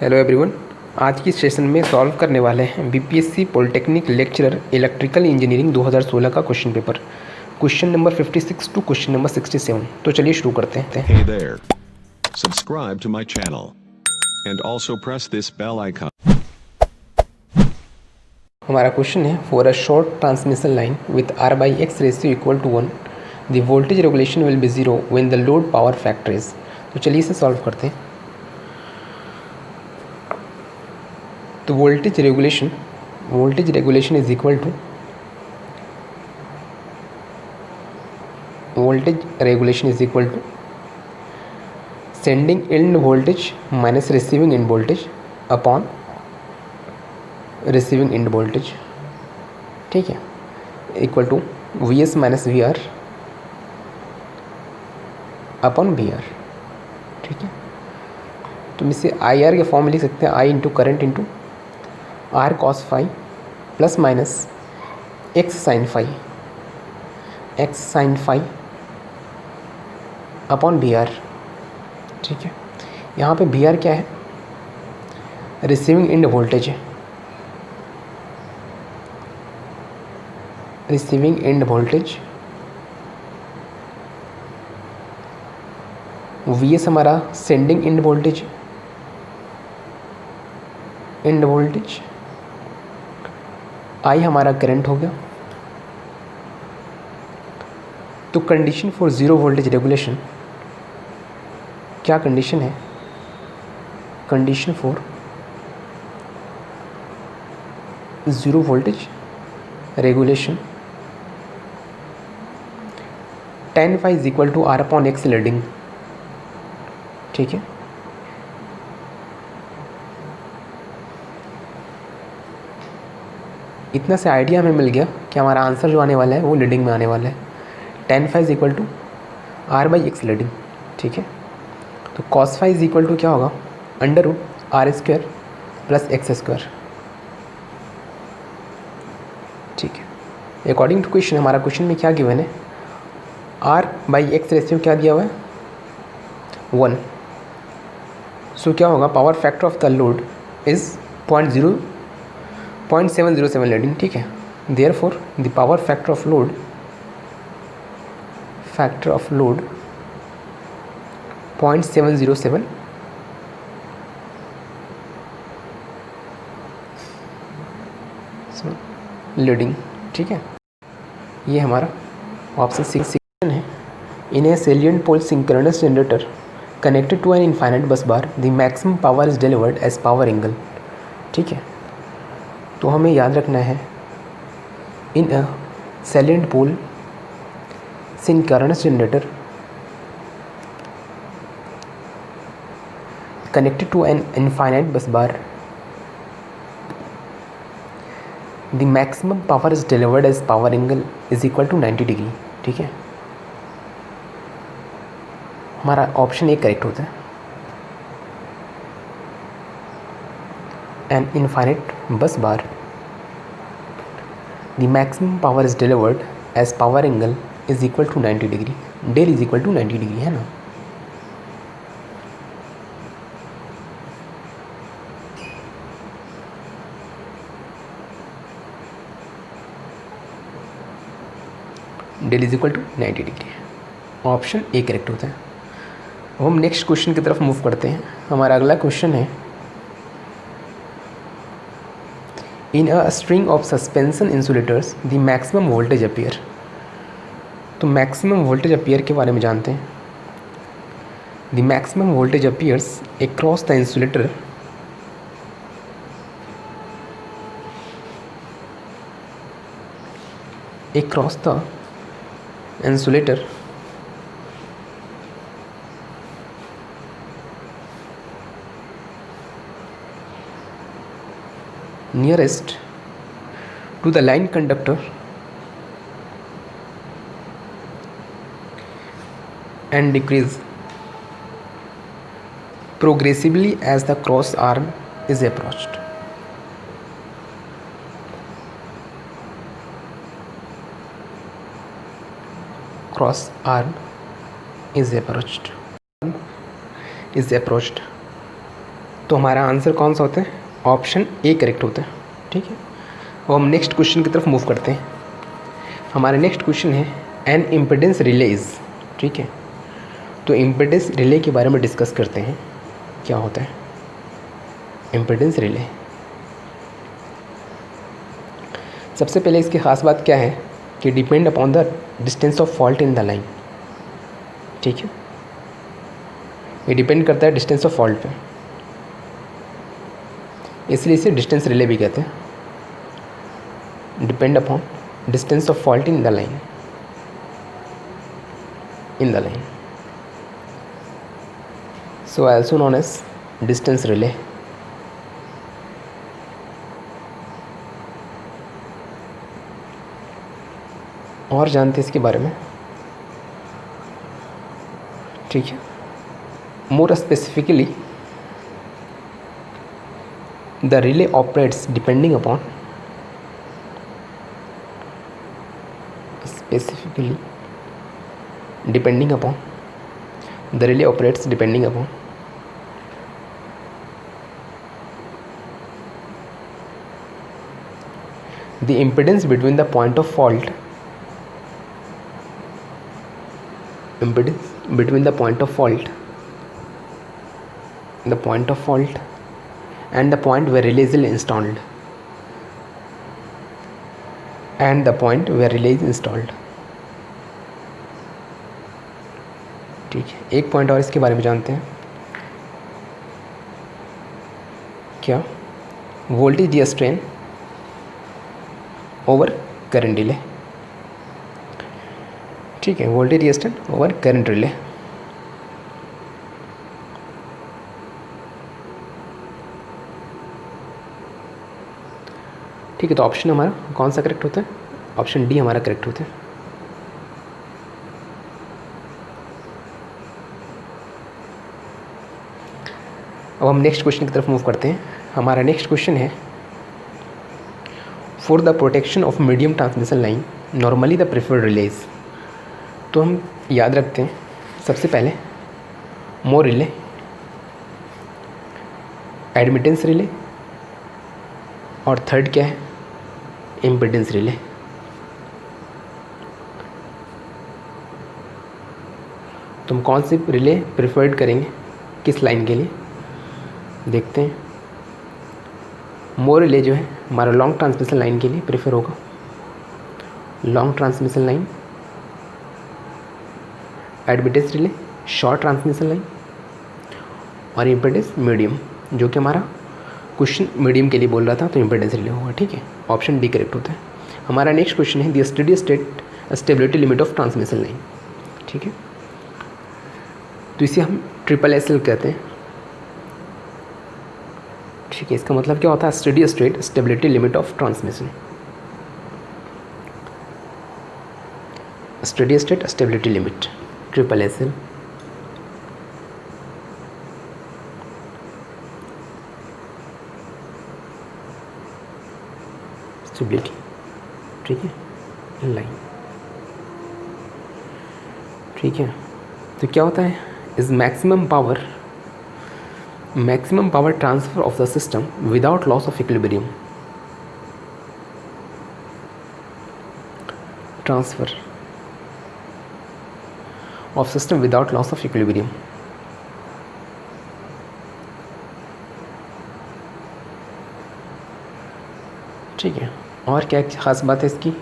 Hello everyone. आज की session में सॉल्व करने वाले हैं BPSC polytechnic lecturer electrical engineering 2016 का question paper, question number 56 to question number 67। तो चलिए शुरू करते हैं। Hey there. Subscribe to my channel. And also press this bell icon. हमारा क्वेश्चन है for a short transmission line with R/X ratio equal to 1 the voltage regulation will be 0 when the load power factor is. तो चलिए इसे solve करते हैं। तो voltage regulation is equal to sending end voltage minus receiving end voltage upon receiving end voltage, ठीक है, equal to VS minus VR upon VR, ठीक है। तो हम इसे IR के फॉर्म में लिख सकते हैं, I into current into R cos phi plus minus X sine phi upon VR, ठीक है। यहाँ पे VR क्या है? रिसीविंग एंड वोल्टेज है, रिसीविंग एंड वोल्टेज। VS हमारा सेंडिंग एंड वोल्टेज, I हमारा करंट हो गया। तो condition for zero voltage regulation, क्या कंडीशन है? Condition for zero voltage regulation tan phi is equal to R upon X leading, ठीक है। इतना से आइडिया हमें मिल गया कि हमारा आंसर जो आने वाला है वो लीडिंग में आने वाला है। tan phi is equal to R/X leading, ठीक है। तो cos phi is equal to क्या होगा? √R² प्लस X², ठीक है। अकॉर्डिंग टू क्वेश्चन, हमारा क्वेश्चन में क्या गिवन है? R/X रेशियो क्या दिया हुआ है? 1। सो क्या होगा? Power factor of the load is 0.707 leading, ठीक है। Therefore the power factor of load 0.707 leading, ठीक है। ये हमारा ऑप्शन 6 है। In a salient pole synchronous generator connected to an infinite bus bar the maximum power is delivered as power angle, ठीक है। तो हमें याद रखना है, in a salient pole synchronous generator connected to an infinite bus bar, the maximum power is delivered as power angle is equal to 90 degree, ठीक है। हमारा ऑप्शन ए करेक्ट होता है। An infinite bus bar the maximum power is delivered as power angle is equal to 90 degree, del is equal to 90 degree, है ना। Del is equal to 90 degree, option A correct होता है। अब हम next question की तरफ move करते हैं। हमारा अगला क्वेश्चन है, in a string of suspension insulators the maximum voltage appear. तो मैक्सिमम वोल्टेज अपीयर के बारे में जानते हैं। The maximum voltage appears across the insulator nearest to the line conductor and decrease progressively as the cross arm is approached. Cross arm is approached. तो हमारा answer कौन सा होता है? ऑप्शन ए करेक्ट होता है। ठीक है, और हम नेक्स्ट क्वेश्चन की तरफ मूव करते हैं। हमारा नेक्स्ट क्वेश्चन है एन इम्पिडेंस रिले इज़। ठीक है, तो इम्पिडेंस रिले के बारे में डिस्कस करते हैं, क्या होता है इम्पिडेंस रिले। सबसे पहले इसकी ख़ास बात क्या है कि depend upon the distance of fault in the line. ठीक है, ये डिपेंड करता है डिस्टेंस ऑफ फॉल्ट पे, इसलिए इसे डिस्टेंस रिले भी कहते हैं। Depend upon distance of fault in the line, so also known as distance relay। और जानते हैं इसके बारे में। ठीक है, more specifically the relay operates depending upon the relay operates depending upon the impedance between the point of fault and the point where relay is installed ठीक है, एक पॉइंट और इसके बारे में जानते हैं, क्या? Voltage restrain over current relay. ठीक है, voltage restrain over current relay. ठीक है, तो ऑप्शन हमारा कौन सा करेक्ट होता है? ऑप्शन डी हमारा करेक्ट होता है। अब हम नेक्स्ट क्वेश्चन की तरफ मूव करते हैं। हमारा नेक्स्ट क्वेश्चन है for the protection of medium transmission line normally the preferred release. तो हम याद रखते हैं सबसे पहले मोर रिले, एडमिटेंस रिले, और थर्ड क्या है? Impedance relay. तो हम कौन सी रिले प्रेफर्ड करेंगे किस लाइन के लिए, देखते हैं। मोर रिले जो है हमारा लॉन्ग ट्रांसमिशन लाइन के लिए प्रेफर होगा, long transmission line. Admittance relay short transmission line, और इम्पिडेंस मीडियम, जो कि हमारा क्वेश्चन मीडियम के लिए बोल रहा था, तो इम्पिडेंस रिले होगा। ठीक है, ऑप्शन डी करेक्ट होता है। हमारा नेक्स्ट क्वेश्चन है the steady state stability limit of transmission line. ठीक है, तो इसे हम SSL कहते हैं। ठीक है, इसका मतलब क्या होता है? Steady state stability limit of transmission, steady state stability limit SSL। Stability, ठीक है, लाइन। ठीक है, तो क्या होता है? Is maximum power transfer of the system without loss of equilibrium. Transfer of system without loss of equilibrium. ठीक है, और क्या खास बात है इसकी?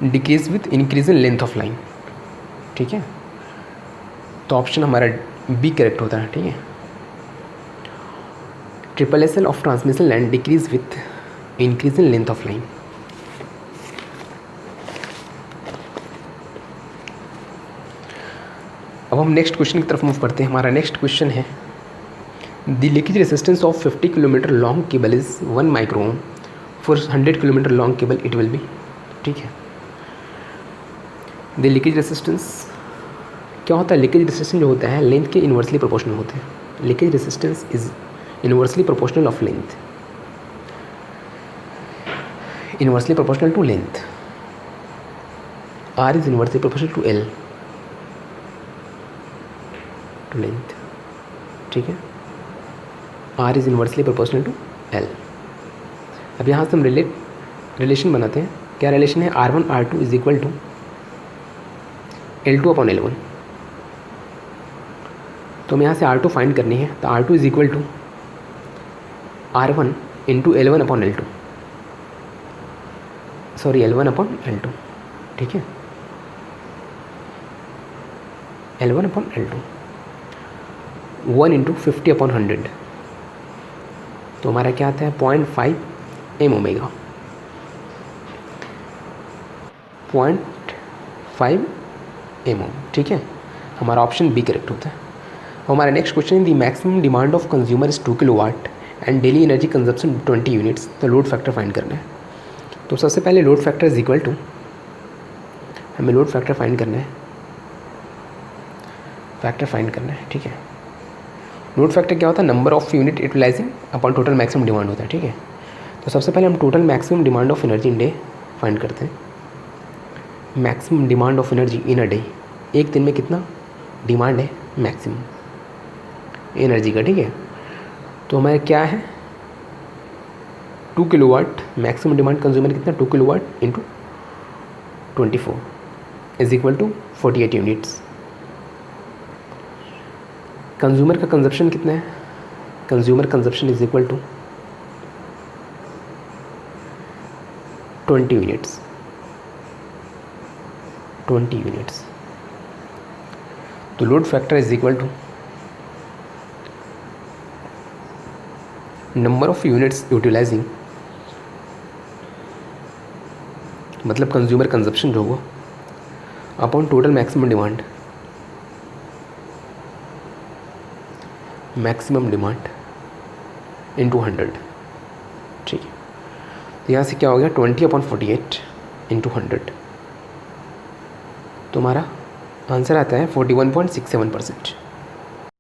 Decrease with increase in length of line. ठीक है, तो ऑप्शन हमारा बी करेक्ट होता है। ठीक है, SSL of transmission line decrease with increase in length of line. अब हम नेक्स्ट क्वेश्चन की तरफ मूव करते हैं। हमारा नेक्स्ट क्वेश्चन है the leakage resistance of 50 kilometre long cable is 1 micro ohm, for 100 kilometre long cable it will be. ठीक है, द लीकेज रेजिस्टेंस क्या होता है? लीकेज रेजिस्टेंस जो होता है लेंथ के इन्वर्सली प्रोपोर्शनल होते हैं। Leakage resistance is inversely proportional of length, inversely proportional to length. R is inversely proportional to L, to length। ठीक है, R is inversely proportional to L। अब यहाँ से हम रिलेशन बनाते हैं। क्या रिलेशन है? R1 R2 is equal to L2 upon L1। तो हमें यहाँ से R2 फाइंड करनी है, तो R2 is equal to R1 into L1 upon L2, sorry L1 upon L2, ठीक है, L1 upon L2, 1 into 50 upon 100, तो हमारा क्या आता है 0.5 एम ओमेगा, 0.5 एम ओम, ठीक है। हमारा ऑप्शन बी करेक्ट होता है। हमारा नेक्स्ट क्वेश्चन है the maximum demand of consumer is 2 kilowatt and daily energy consumption 20 units, तो लोड फैक्टर फाइंड करना है। तो सबसे पहले load factor is equal to, हमें लोड फैक्टर फाइंड करना है, ठीक है। लोड फैक्टर क्या होता है? Number of unit utilizing upon total maximum demand होता है, ठीक है। तो सबसे पहले हम total maximum demand of energy in day find करते हैं। Maximum demand of energy in a day, एक दिन में कितना डिमांड है मैक्सिमम एनर्जी का, ठीक है। तो हमारे क्या है 2 किलोवाट, मैक्सिमम डिमांड कंज्यूमर कितना 2 kilowatt into 24 is equal to 48 units. Consumer का कंजप्शन कितना है? Consumer consumption is equal to 20 units, 20 units. तो load factor is equal to number of units utilising, मतलब कंज्यूमर कंजप्शन जो हुआ, upon total maximum demand, maximum demand into 100, ठीक है। तो यहाँ से क्या हो गया 20 अपॉन 48 इंटू 100, तो हमारा आंसर आता है 41.67%।